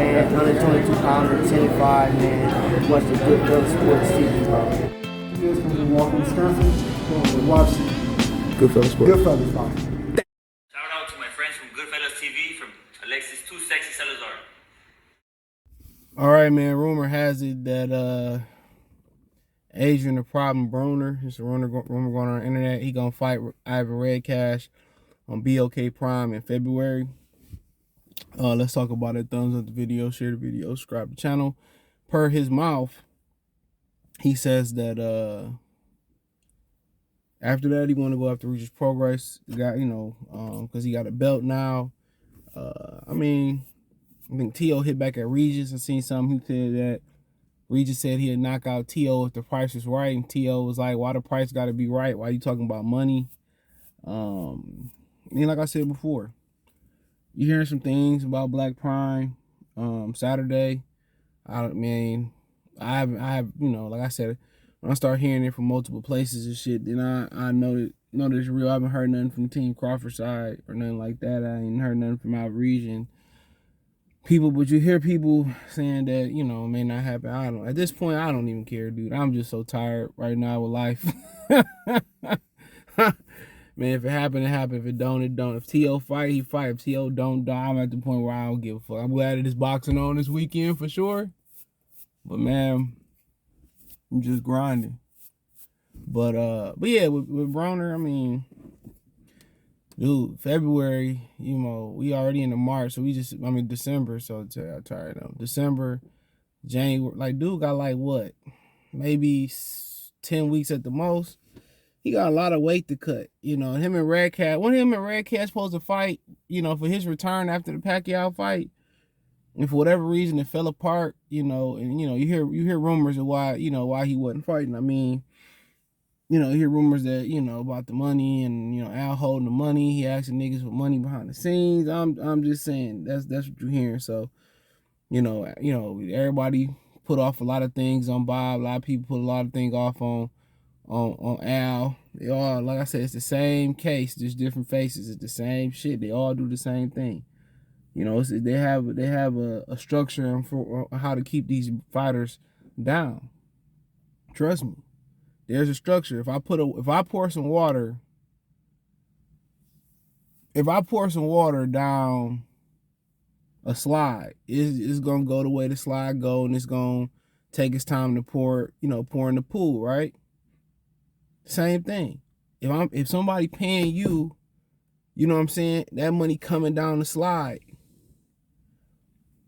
man. 122 pounder, 10-5, man. Watch the Goodfellas Sports TV, bro. You guys come from Walker, Wisconsin. Going to watch Goodfellas Sports. Goodfellas, bro. Shout out to my friends from Goodfellas TV, from Alexis Too Sexy Salazar. All right, man. Rumor has it that Adrien the Problem Broner, there's a rumor going on the internet, he gonna fight Redkach on BLK Prime in February. Let's talk about it. Thumbs up the video, share the video, subscribe to the channel. Per his mouth, he says that after that he want to go after Regis Progress. The guy, because he got a belt now. I think T.O. hit back at Regis. I seen something. He said that Regis said he'd knock out T.O. if the price was right. And T.O. was like, why the price got to be right? Why you talking about money? Like I said before, you hearing some things about Black Prime Saturday. I have, like I said, when I start hearing it from multiple places and shit, then I know that it's real. I haven't heard nothing from Team Crawford side or nothing like that. I ain't heard nothing from out region people, but you hear people saying that, it may not happen. At this point, I don't even care, dude. I'm just so tired right now with life. Man, if it happen, it happen. If it don't, it don't. If T.O. fight, he fight. If T.O. don't die, I'm at the point where I don't give a fuck. I'm glad that it's boxing on this weekend for sure. But man, I'm just grinding. But yeah, with Broner, dude, February, we already into March, so December, so I'm tired of December, January, like, dude got like what, maybe 10 weeks at the most. He got a lot of weight to cut, him and Redkach supposed to fight, for his return after the Pacquiao fight, and for whatever reason it fell apart, you hear rumors of why he wasn't fighting. You hear rumors that, about the money and, Al holding the money. He asking niggas for money behind the scenes. I'm just saying that's what you're hearing. So, everybody put off a lot of things on Bob. A lot of people put a lot of things off on Al. They all, like I said, it's the same case, just different faces. It's the same shit. They all do the same thing. They have a structure for how to keep these fighters down. Trust me. There's a structure. If I pour some water down a slide, it's gonna go the way the slide go, and it's gonna take its time to pour in the pool, right? Same thing. If somebody paying you, that money coming down the slide.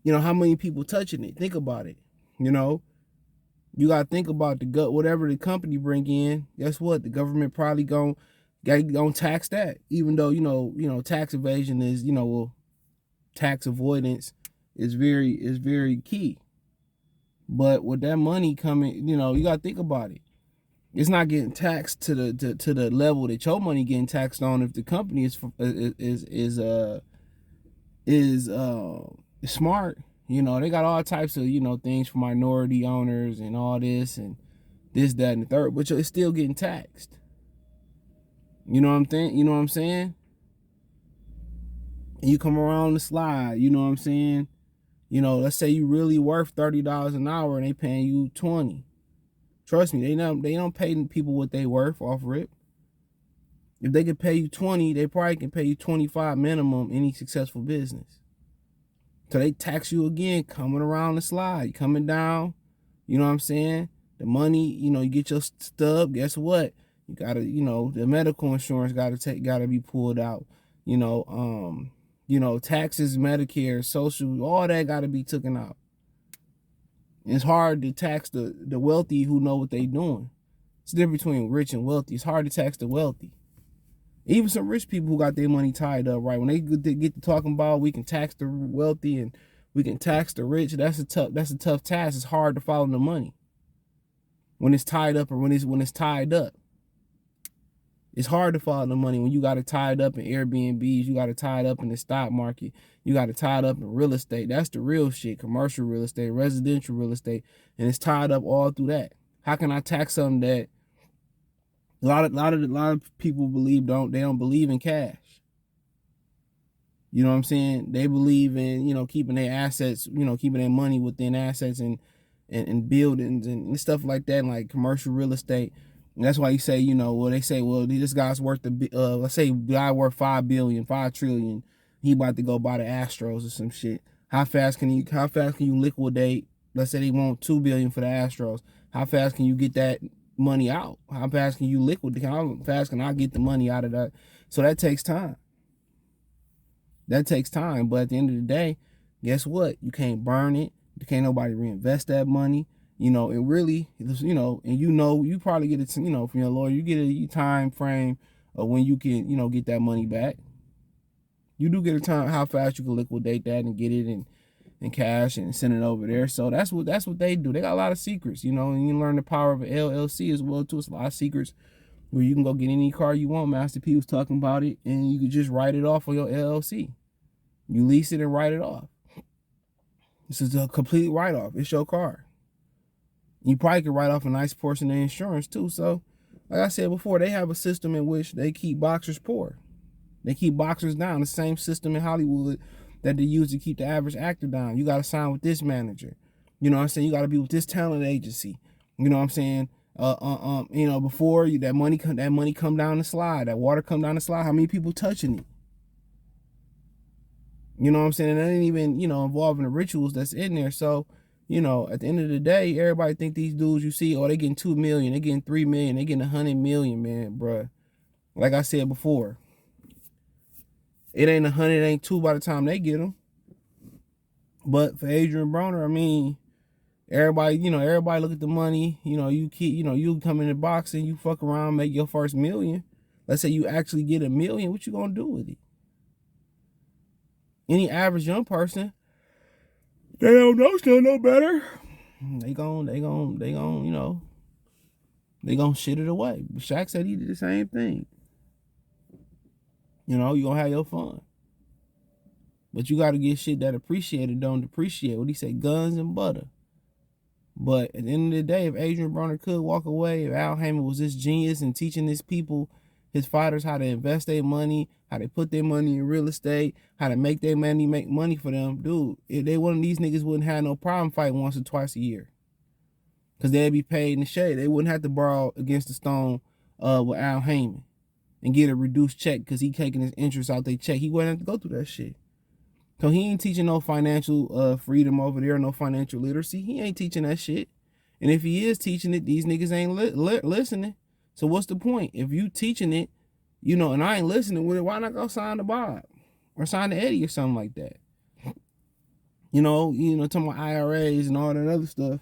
How many people touching it? Think about it. You gotta think about whatever the company bring in. Guess what? The government probably gonna tax that. Even though tax evasion is tax avoidance is very key. But with that money coming, you gotta think about it. It's not getting taxed to the level that your money getting taxed on if the company is smart. They got all types of, things for minority owners and all this and this, that, and the third, but it's still getting taxed. You know what I'm saying? And you come around the slide, let's say you really worth $30 an hour and they paying you 20. Trust me, they don't pay people what they worth off rip. If they could pay you 20, they probably can pay you 25 minimum any successful business. So they tax you again, coming around the slide, coming down, the money, you get your stub, guess what? You gotta, the medical insurance gotta be pulled out, taxes, Medicare, social, all that gotta be taken out. It's hard to tax the wealthy who know what they doing. It's the difference between rich and wealthy. It's hard to tax the wealthy. Even some rich people who got their money tied up, right? When they get to talking about we can tax the wealthy and we can tax the rich, that's a tough task. It's hard to follow the money when it's tied up or when it's tied up. It's hard to follow the money when you got it tied up in Airbnbs, you got it tied up in the stock market, you got it tied up in real estate. That's the real shit. Commercial real estate, residential real estate, and it's tied up all through that. How can I tax something that a lot of people believe they don't believe in cash? You know what I'm saying? They believe in, keeping their assets, keeping their money within assets and buildings and stuff like that, like commercial real estate. And that's why you say, they say, well, this guy's worth let's say guy worth 5 billion, 5 trillion. He about to go buy the Astros or some shit. How fast can you liquidate? Let's say they want 2 billion for the Astros. How fast can you get that money out? How fast can you liquidate? How fast can I get the money out of that? So that takes time. That takes time. But at the end of the day, guess what? You can't burn it. You can't nobody reinvest that money. And really, and you probably get it, from your lawyer, you get a time frame of when you can, get that money back. You do get a time how fast you can liquidate that and get it in cash and send it over there. So that's what they do. They got a lot of secrets, and you learn the power of an LLC as well too. It's a lot of secrets where you can go get any car you want. Master P was talking about it, and you can just write it off on your LLC. You lease it and write it off. This is a complete write-off. It's your car. You probably could write off a nice portion of insurance too. So, like I said before, they have a system in which they keep boxers poor. They keep boxers down. The same system in Hollywood that they use to keep the average actor down. You got to sign with this manager. You know what I'm saying? You got to be with this talent agency. You know what I'm saying? Before that money come down the slide, that water come down the slide. How many people touching it? You know what I'm saying? And that ain't even, involving the rituals that's in there. So, at the end of the day, everybody think these dudes you see, they getting 2 million, they getting 3 million, they getting 100 million, man, bruh. Like I said before, it ain't 100, it ain't 2 by the time they get them. But for Adrien Broner, I mean, everybody look at the money. You come in the box and you fuck around, make your first million. Let's say you actually get $1 million. What you gonna do with it? Any average young person, they don't know, still know better. They gon' shit it away. Shaq said he did the same thing. You gonna have your fun. But you gotta get shit that appreciated, don't depreciate. What he say, guns and butter. But at the end of the day, if Adrien Broner could walk away, if Al Heyman was this genius in teaching his people, his fighters, how to invest their money, how to put their money in real estate, how to make their money make money for them, dude, if they one of these niggas wouldn't have no problem fighting once or twice a year. Because they'd be paid in the shade. They wouldn't have to borrow against the stone with Al Heyman and get a reduced check because he taking his interest out their check. He wouldn't have to go through that shit. So he ain't teaching no financial freedom over there, no financial literacy. He ain't teaching that shit. And if he is teaching it, these niggas ain't listening. So what's the point? If you teaching it, and I ain't listening with it, why not go sign to Bob or sign to Eddie or something like that? Talking about IRAs and all that other stuff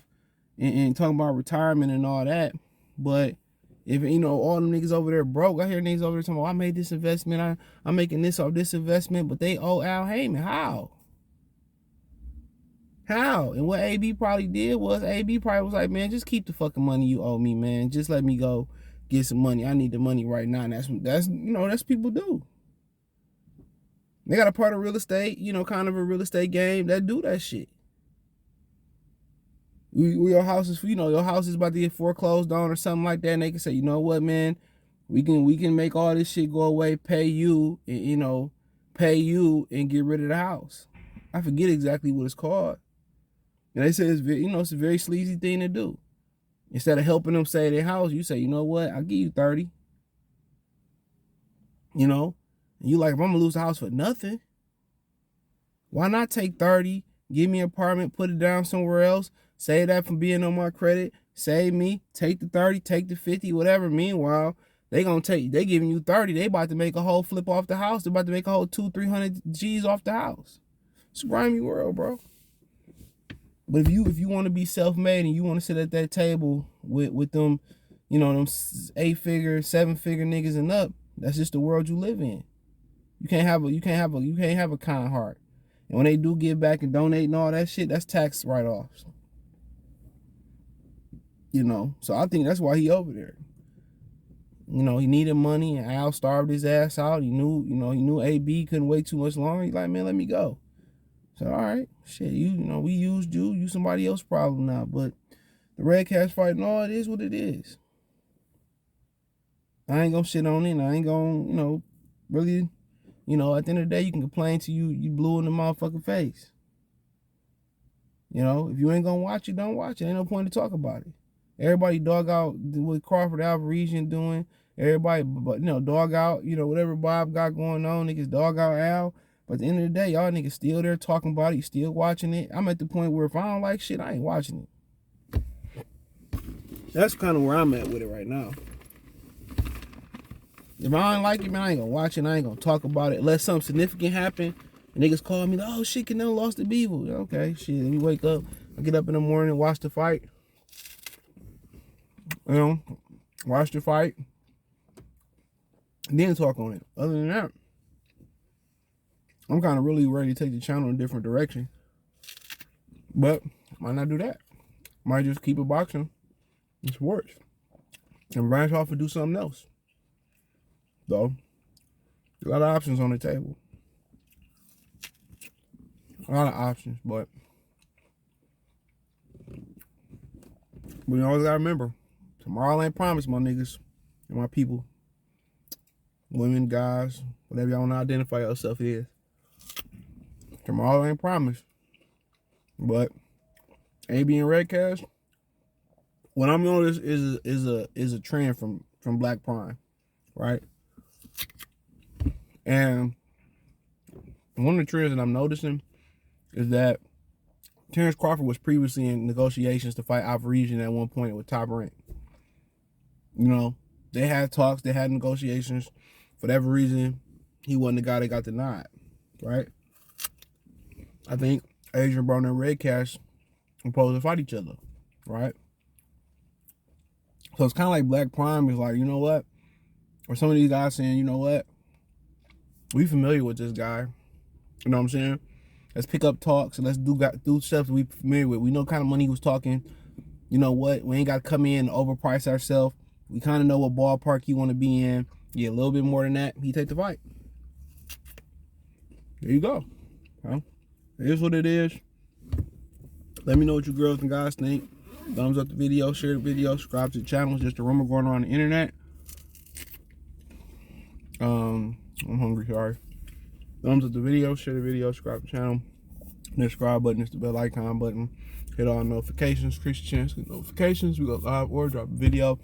and talking about retirement and all that. But if, all them niggas over there broke, I hear niggas over there talking about, I made this investment, I'm making this off this investment, but they owe Al Heyman. How? And what AB probably did was, AB probably was like, man, just keep the fucking money you owe me, man. Just let me go get some money. I need the money right now. And that's people do. They got a part of real estate, kind of a real estate game that do that shit. Your house is, your house is about to get foreclosed on or something like that, and they can say, you know what, man, we can make all this shit go away, pay you, and, and get rid of the house. I forget exactly what it's called. And they say it's it's a very sleazy thing to do. Instead of helping them save their house, you say, you know what, I'll give you 30. And you like, if I'm gonna lose the house for nothing, why not take 30, give me an apartment, put it down somewhere else, save that from being on my credit, save me, take the 30, take the 50, whatever. Meanwhile, they giving you 30, they about to make a whole flip off the house. They're about to make a whole 200-300 G's off the house. It's a grimy world, bro. But if you want to be self-made and you want to sit at that table with them, them 8-figure, 7-figure niggas and up, that's just the world you live in. You can't have a kind heart. And when they do give back and donate and all that shit, that's tax write-offs. So I think that's why he over there. He needed money and Al starved his ass out. He knew AB couldn't wait too much longer. He's like, man, let me go. So, all right, shit, we used you. You somebody else's problem now. But the Redkach fight, no, it is what it is. I ain't gonna shit on it, and I ain't gonna, really You know, at the end of the day, you can complain to you blue in the motherfucking face. You know, if you ain't gonna watch it, don't watch it. Ain't no point to talk about it. Everybody dog out what Crawford Alvarez doing. Everybody, but you know, dog out, you know, whatever Bob got going on, niggas dog out Al. But at the end of the day, y'all niggas still there talking about it, you still watching it. I'm at the point where if I don't like shit, I ain't watching it. That's kind of where I'm at with it right now. If I don't like it, man, I ain't gonna watch it. I ain't gonna talk about it unless something significant happen. And niggas call me, oh shit, Canelo lost to Beaver. Okay, shit. Let me wake up. I get up in the morning, watch the fight. You know, watch the fight. And then talk on it. Other than that, I'm kind of really ready to take the channel in a different direction. But might not do that. Might just keep it boxing and sports. And branch off and do something else. Though, a lot of options on the table. A lot of options, but we always gotta remember, tomorrow ain't promised, my niggas and my people. Women, guys, whatever y'all wanna identify yourself as. Tomorrow ain't promised. But AB and Redkach, what I'm noticing is a trend from Black Prime, right? And one of the trends that I'm noticing is that Terrence Crawford was previously in negotiations to fight Alvarez at one point with Top Rank. You know, they had talks, they had negotiations. For whatever reason, he wasn't the guy that got the nod, right? I think Adrien Broner and Redkach were supposed to fight each other, right? So it's kind of like Black Prime is like, you know what? Or some of these guys saying, you know what? We familiar with this guy. You know what I'm saying? Let's pick up talks and let's do stuff that we familiar with. We know kind of money he was talking. You know what? We ain't got to come in and overprice ourselves. We kind of know what ballpark you want to be in. Yeah, a little bit more than that. He take the fight. There you go. Well, it is what it is. Let me know what you girls and guys think. Thumbs up the video, share the video, subscribe to the channel. It's just a rumor going around the internet. I'm hungry, sorry. Thumbs up the video, share the video, subscribe to the channel. The subscribe button is the bell icon button. Hit all notifications, increase your chance to get notifications. We go live or drop a video.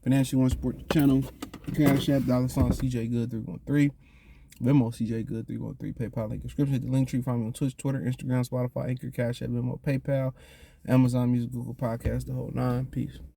Financially want to support the channel. Cash App, $ CJ Good 313. Venmo CJ Good 313. PayPal link description. Hit the link tree. Find me on Twitch, Twitter, Instagram, Spotify, Anchor, Cash App, Venmo, PayPal, Amazon Music, Google Podcast, the whole 9. Peace.